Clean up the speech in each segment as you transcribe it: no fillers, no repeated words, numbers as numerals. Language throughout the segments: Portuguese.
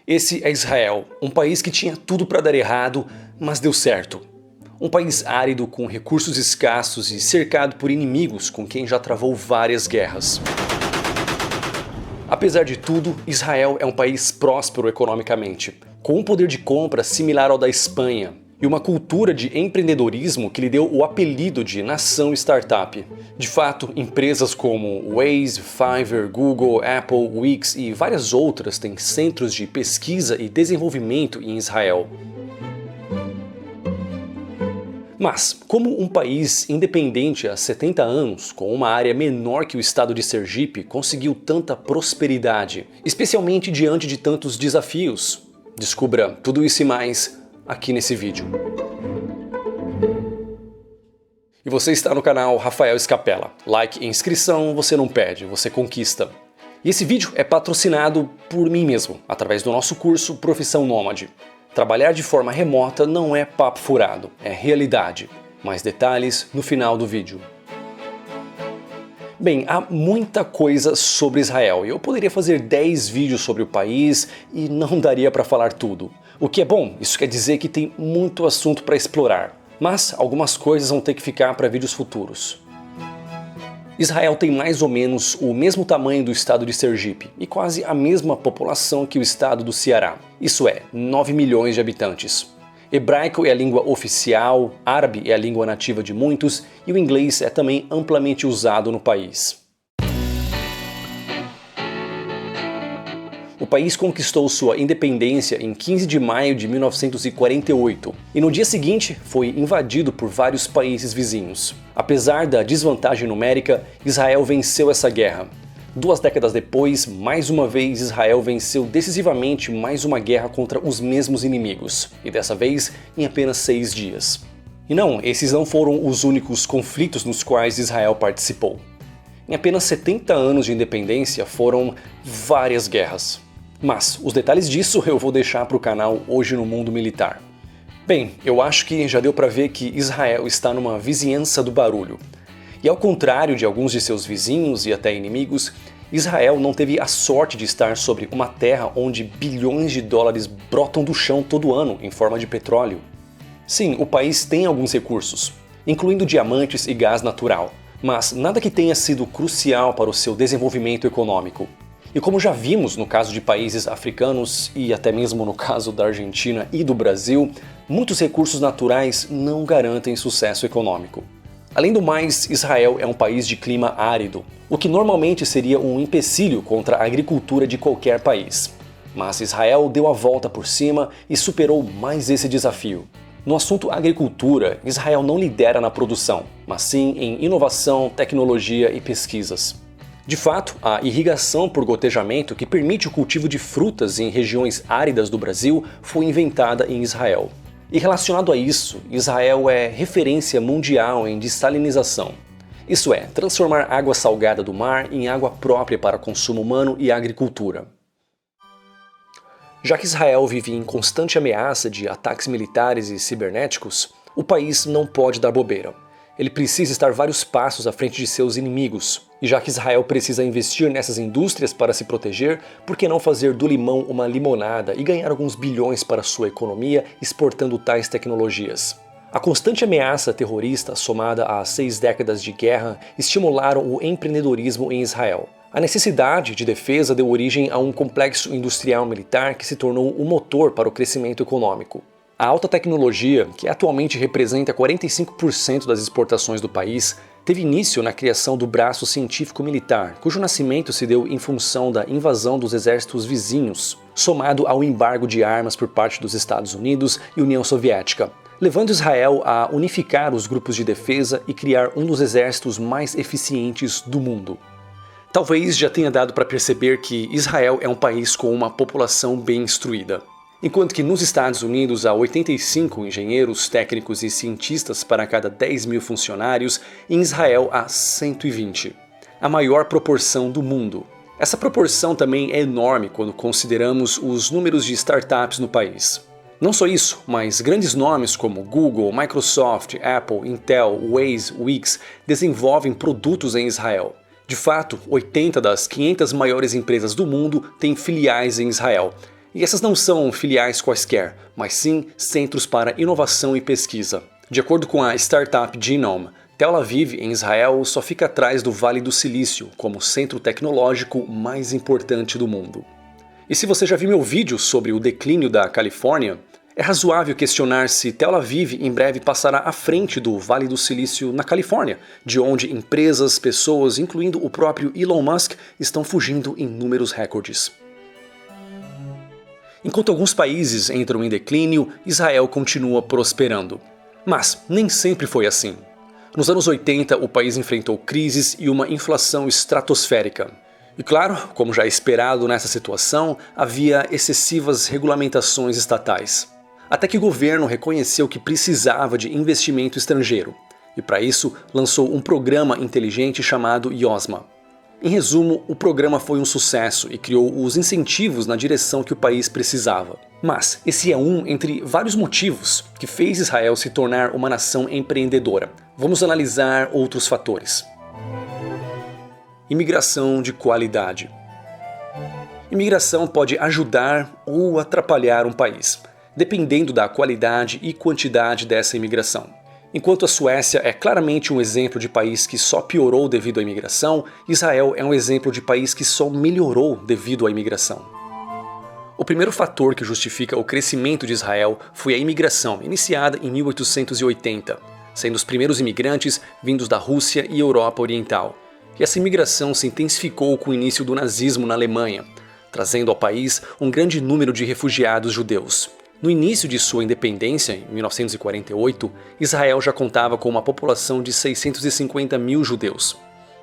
Esse é Israel, um país que tinha tudo para dar errado, mas deu certo. Um país árido com recursos escassos e cercado por inimigos com quem já travou várias guerras. Apesar de tudo, Israel é um país próspero economicamente, com um poder de compra similar ao da Espanha e uma cultura de empreendedorismo que lhe deu o apelido de nação startup. De fato, empresas como Waze, Fiverr, Google, Apple, Wix e várias outras têm centros de pesquisa e desenvolvimento em Israel. Mas, como um país independente há 70 anos, com uma área menor que o estado de Sergipe, conseguiu tanta prosperidade, especialmente diante de tantos desafios? Descubra tudo isso e mais aqui nesse vídeo. E você está no canal Rafael Scapella. Like e inscrição você não perde, você conquista. E esse vídeo é patrocinado por mim mesmo, através do nosso curso Profissão Nômade. Trabalhar de forma remota não é papo furado, é realidade. Mais detalhes no final do vídeo. Bem, há muita coisa sobre Israel e eu poderia fazer 10 vídeos sobre o país e não daria para falar tudo. O que é bom, isso quer dizer que tem muito assunto para explorar, mas algumas coisas vão ter que ficar para vídeos futuros. Israel tem mais ou menos o mesmo tamanho do estado de Sergipe e quase a mesma população que o estado do Ceará, isso é, 9 milhões de habitantes. Hebraico é a língua oficial, árabe é a língua nativa de muitos e o inglês é também amplamente usado no país. O país conquistou sua independência em 15 de maio de 1948 e no dia seguinte foi invadido por vários países vizinhos. Apesar da desvantagem numérica, Israel venceu essa guerra. 2 décadas depois, mais uma vez Israel venceu decisivamente mais uma guerra contra os mesmos inimigos, e dessa vez em apenas 6 dias. E não, esses não foram os únicos conflitos nos quais Israel participou. Em apenas 70 anos de independência foram várias guerras. Mas os detalhes disso eu vou deixar para o canal Hoje no Mundo Militar. Bem, eu acho que já deu para ver que Israel está numa vizinhança do barulho. E ao contrário de alguns de seus vizinhos e até inimigos, Israel não teve a sorte de estar sobre uma terra onde bilhões de dólares brotam do chão todo ano em forma de petróleo. Sim, o país tem alguns recursos, incluindo diamantes e gás natural, mas nada que tenha sido crucial para o seu desenvolvimento econômico. E como já vimos no caso de países africanos e até mesmo no caso da Argentina e do Brasil, muitos recursos naturais não garantem sucesso econômico. Além do mais, Israel é um país de clima árido, o que normalmente seria um empecilho contra a agricultura de qualquer país. Mas Israel deu a volta por cima e superou mais esse desafio. No assunto agricultura, Israel não lidera na produção, mas sim em inovação, tecnologia e pesquisas. De fato, a irrigação por gotejamento, que permite o cultivo de frutas em regiões áridas do Brasil, foi inventada em Israel. E relacionado a isso, Israel é referência mundial em dessalinização. Isso é, transformar água salgada do mar em água própria para consumo humano e agricultura. Já que Israel vive em constante ameaça de ataques militares e cibernéticos, o país não pode dar bobeira. Ele precisa estar vários passos à frente de seus inimigos. E já que Israel precisa investir nessas indústrias para se proteger, por que não fazer do limão uma limonada e ganhar alguns bilhões para sua economia exportando tais tecnologias? A constante ameaça terrorista, somada a 6 décadas de guerra, estimularam o empreendedorismo em Israel. A necessidade de defesa deu origem a um complexo industrial militar que se tornou o motor para o crescimento econômico. A alta tecnologia, que atualmente representa 45% das exportações do país, teve início na criação do braço científico-militar, cujo nascimento se deu em função da invasão dos exércitos vizinhos, somado ao embargo de armas por parte dos Estados Unidos e União Soviética, levando Israel a unificar os grupos de defesa e criar um dos exércitos mais eficientes do mundo. Talvez já tenha dado para perceber que Israel é um país com uma população bem instruída. Enquanto que nos Estados Unidos há 85 engenheiros, técnicos e cientistas para cada 10 mil funcionários, em Israel há 120, a maior proporção do mundo. Essa proporção também é enorme quando consideramos os números de startups no país. Não só isso, mas grandes nomes como Google, Microsoft, Apple, Intel, Waze, Wix desenvolvem produtos em Israel. De fato, 80 das 500 maiores empresas do mundo têm filiais em Israel. E essas não são filiais quaisquer, mas sim centros para inovação e pesquisa. De acordo com a startup Genome, Tel Aviv, em Israel, só fica atrás do Vale do Silício como centro tecnológico mais importante do mundo. E se você já viu meu vídeo sobre o declínio da Califórnia, é razoável questionar se Tel Aviv em breve passará à frente do Vale do Silício na Califórnia, de onde empresas, pessoas, incluindo o próprio Elon Musk, estão fugindo em números recordes. Enquanto alguns países entram em declínio, Israel continua prosperando. Mas nem sempre foi assim. Nos anos 80, o país enfrentou crises e uma inflação estratosférica. E claro, como já é esperado nessa situação, havia excessivas regulamentações estatais. Até que o governo reconheceu que precisava de investimento estrangeiro, e para isso lançou um programa inteligente chamado YOSMA. Em resumo, o programa foi um sucesso e criou os incentivos na direção que o país precisava. Mas esse é um entre vários motivos que fez Israel se tornar uma nação empreendedora. Vamos analisar outros fatores. Imigração de qualidade. Imigração pode ajudar ou atrapalhar um país, dependendo da qualidade e quantidade dessa imigração. Enquanto a Suécia é claramente um exemplo de país que só piorou devido à imigração, Israel é um exemplo de país que só melhorou devido à imigração. O primeiro fator que justifica o crescimento de Israel foi a imigração, iniciada em 1880, sendo os primeiros imigrantes vindos da Rússia e Europa Oriental. E essa imigração se intensificou com o início do nazismo na Alemanha, trazendo ao país um grande número de refugiados judeus. No início de sua independência, em 1948, Israel já contava com uma população de 650 mil judeus.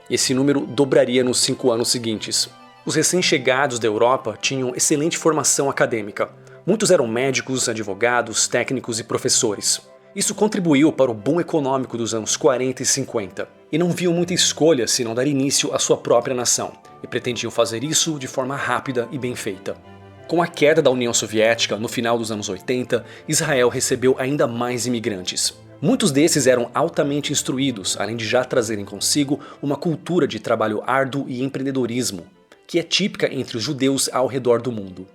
Esse número dobraria nos 5 anos seguintes. Os recém-chegados da Europa tinham excelente formação acadêmica. Muitos eram médicos, advogados, técnicos e professores. Isso contribuiu para o boom econômico dos anos 40 e 50. E não viam muita escolha senão dar início à sua própria nação, e pretendiam fazer isso de forma rápida e bem feita. Com a queda da União Soviética no final dos anos 80, Israel recebeu ainda mais imigrantes. Muitos desses eram altamente instruídos, além de já trazerem consigo uma cultura de trabalho árduo e empreendedorismo, que é típica entre os judeus ao redor do mundo.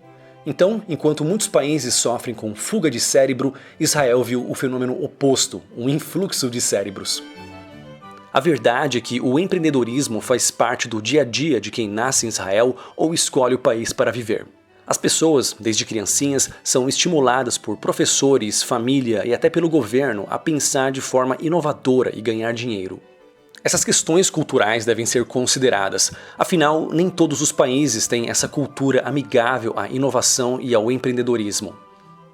Então, enquanto muitos países sofrem com fuga de cérebro, Israel viu o fenômeno oposto, um influxo de cérebros. A verdade é que o empreendedorismo faz parte do dia a dia de quem nasce em Israel ou escolhe o país para viver. As pessoas, desde criancinhas, são estimuladas por professores, família e até pelo governo a pensar de forma inovadora e ganhar dinheiro. Essas questões culturais devem ser consideradas, afinal, nem todos os países têm essa cultura amigável à inovação e ao empreendedorismo.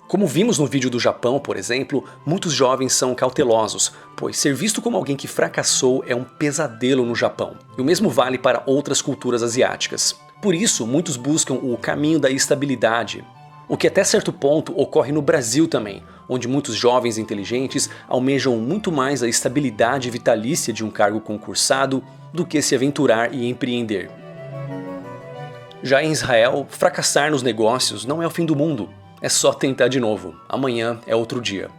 Como vimos no vídeo do Japão, por exemplo, muitos jovens são cautelosos, pois ser visto como alguém que fracassou é um pesadelo no Japão. E o mesmo vale para outras culturas asiáticas. Por isso, muitos buscam o caminho da estabilidade, o que até certo ponto ocorre no Brasil também, onde muitos jovens inteligentes almejam muito mais a estabilidade vitalícia de um cargo concursado do que se aventurar e empreender. Já em Israel, fracassar nos negócios não é o fim do mundo, é só tentar de novo, amanhã é outro dia.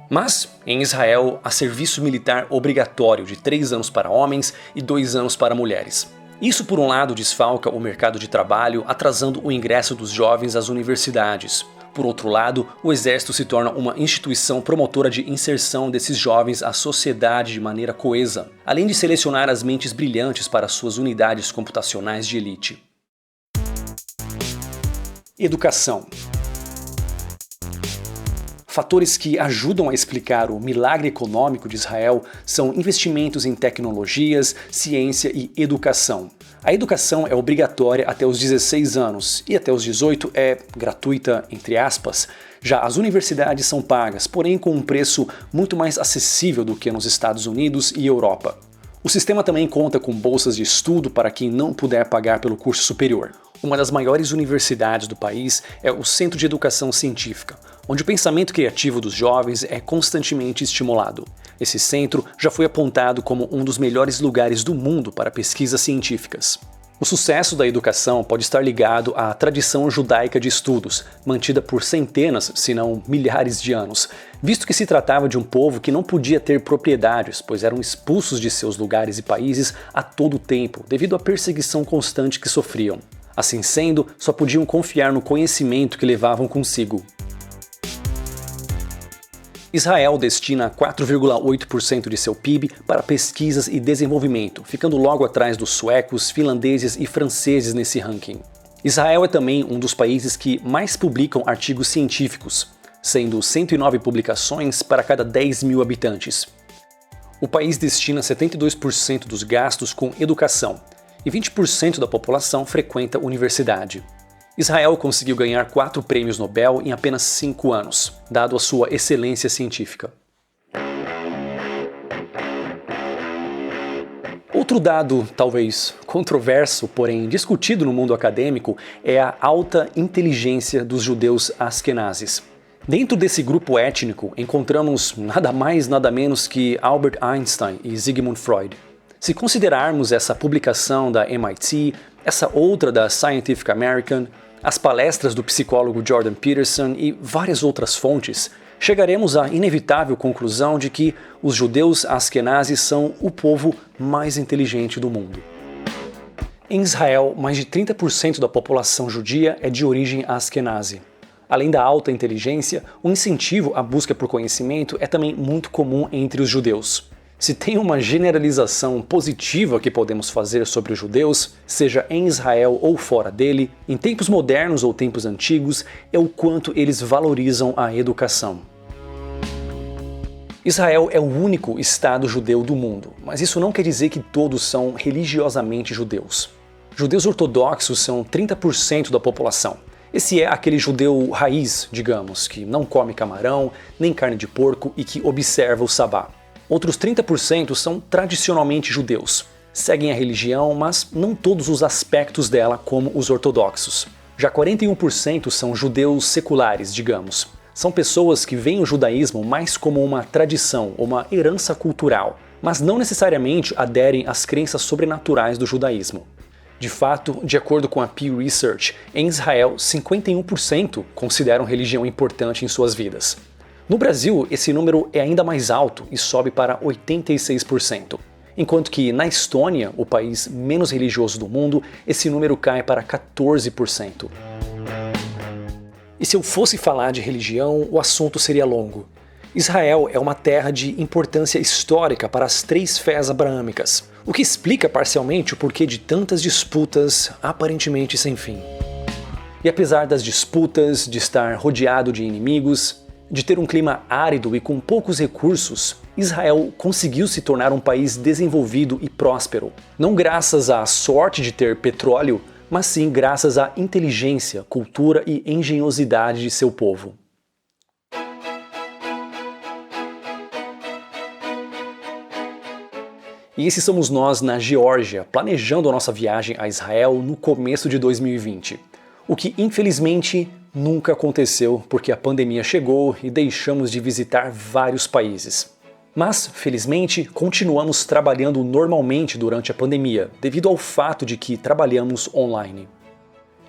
Mas, em Israel, há serviço militar obrigatório de 3 anos para homens e 2 anos para mulheres. Isso, por um lado, desfalca o mercado de trabalho, atrasando o ingresso dos jovens às universidades. Por outro lado, o exército se torna uma instituição promotora de inserção desses jovens à sociedade de maneira coesa, além de selecionar as mentes brilhantes para suas unidades computacionais de elite. Educação. Fatores que ajudam a explicar o milagre econômico de Israel são investimentos em tecnologias, ciência e educação. A educação é obrigatória até os 16 anos e até os 18 é gratuita, entre aspas. Já as universidades são pagas, porém com um preço muito mais acessível do que nos Estados Unidos e Europa. O sistema também conta com bolsas de estudo para quem não puder pagar pelo curso superior. Uma das maiores universidades do país é o Centro de Educação Científica, onde o pensamento criativo dos jovens é constantemente estimulado. Esse centro já foi apontado como um dos melhores lugares do mundo para pesquisas científicas. O sucesso da educação pode estar ligado à tradição judaica de estudos, mantida por centenas, se não milhares de anos, visto que se tratava de um povo que não podia ter propriedades, pois eram expulsos de seus lugares e países a todo tempo, devido à perseguição constante que sofriam. Assim sendo, só podiam confiar no conhecimento que levavam consigo. Israel destina 4,8% de seu PIB para pesquisas e desenvolvimento, ficando logo atrás dos suecos, finlandeses e franceses nesse ranking. Israel é também um dos países que mais publicam artigos científicos, sendo 109 publicações para cada 10 mil habitantes. O país destina 72% dos gastos com educação e 20% da população frequenta universidade. Israel conseguiu ganhar 4 prêmios Nobel em apenas 5 anos, dado a sua excelência científica. Outro dado, talvez controverso, porém discutido no mundo acadêmico, é a alta inteligência dos judeus askenazes. Dentro desse grupo étnico, encontramos nada mais nada menos que Albert Einstein e Sigmund Freud. Se considerarmos essa publicação da MIT, essa outra da Scientific American, as palestras do psicólogo Jordan Peterson e várias outras fontes, chegaremos à inevitável conclusão de que os judeus askenazes são o povo mais inteligente do mundo. Em Israel, mais de 30% da população judia é de origem askenazi. Além da alta inteligência, o incentivo à busca por conhecimento é também muito comum entre os judeus. Se tem uma generalização positiva que podemos fazer sobre os judeus, seja em Israel ou fora dele, em tempos modernos ou tempos antigos, é o quanto eles valorizam a educação. Israel é o único estado judeu do mundo, mas isso não quer dizer que todos são religiosamente judeus. Judeus ortodoxos são 30% da população. Esse é aquele judeu raiz, digamos, que não come camarão, nem carne de porco e que observa o sabá. Outros 30% são tradicionalmente judeus. Seguem a religião, mas não todos os aspectos dela como os ortodoxos. Já 41% são judeus seculares, digamos. São pessoas que veem o judaísmo mais como uma tradição, uma herança cultural, mas não necessariamente aderem às crenças sobrenaturais do judaísmo. De fato, de acordo com a Pew Research, em Israel, 51% consideram religião importante em suas vidas. No Brasil, esse número é ainda mais alto e sobe para 86%, enquanto que na Estônia, o país menos religioso do mundo, esse número cai para 14%. E se eu fosse falar de religião, o assunto seria longo. Israel é uma terra de importância histórica para as 3 fés abraâmicas, o que explica parcialmente o porquê de tantas disputas aparentemente sem fim. E apesar das disputas, de estar rodeado de inimigos, de ter um clima árido e com poucos recursos, Israel conseguiu se tornar um país desenvolvido e próspero, não graças à sorte de ter petróleo, mas sim graças à inteligência, cultura e engenhosidade de seu povo. E esses somos nós na Geórgia, planejando a nossa viagem a Israel no começo de 2020. O que infelizmente nunca aconteceu porque a pandemia chegou e deixamos de visitar vários países. Mas, felizmente, continuamos trabalhando normalmente durante a pandemia, devido ao fato de que trabalhamos online.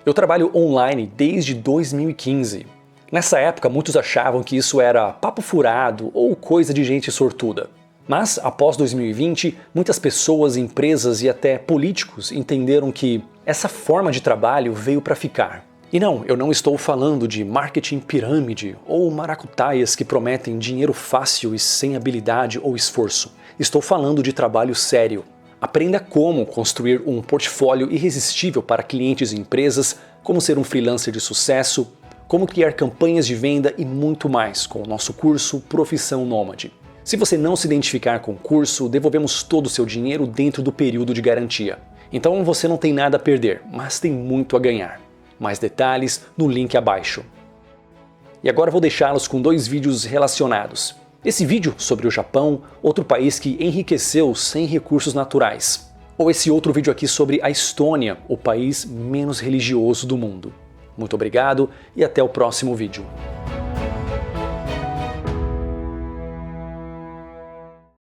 Eu trabalho online desde 2015. Nessa época, muitos achavam que isso era papo furado ou coisa de gente sortuda. Mas, após 2020, muitas pessoas, empresas e até políticos entenderam que essa forma de trabalho veio para ficar. E não, eu não estou falando de marketing pirâmide ou maracutaias que prometem dinheiro fácil e sem habilidade ou esforço. Estou falando de trabalho sério. Aprenda como construir um portfólio irresistível para clientes e empresas, como ser um freelancer de sucesso, como criar campanhas de venda e muito mais com o nosso curso Profissão Nômade. Se você não se identificar com o curso, devolvemos todo o seu dinheiro dentro do período de garantia. Então você não tem nada a perder, mas tem muito a ganhar. Mais detalhes no link abaixo. E agora vou deixá-los com 2 vídeos relacionados. Esse vídeo sobre o Japão, outro país que enriqueceu sem recursos naturais. Ou esse outro vídeo aqui sobre a Estônia, o país menos religioso do mundo. Muito obrigado e até o próximo vídeo.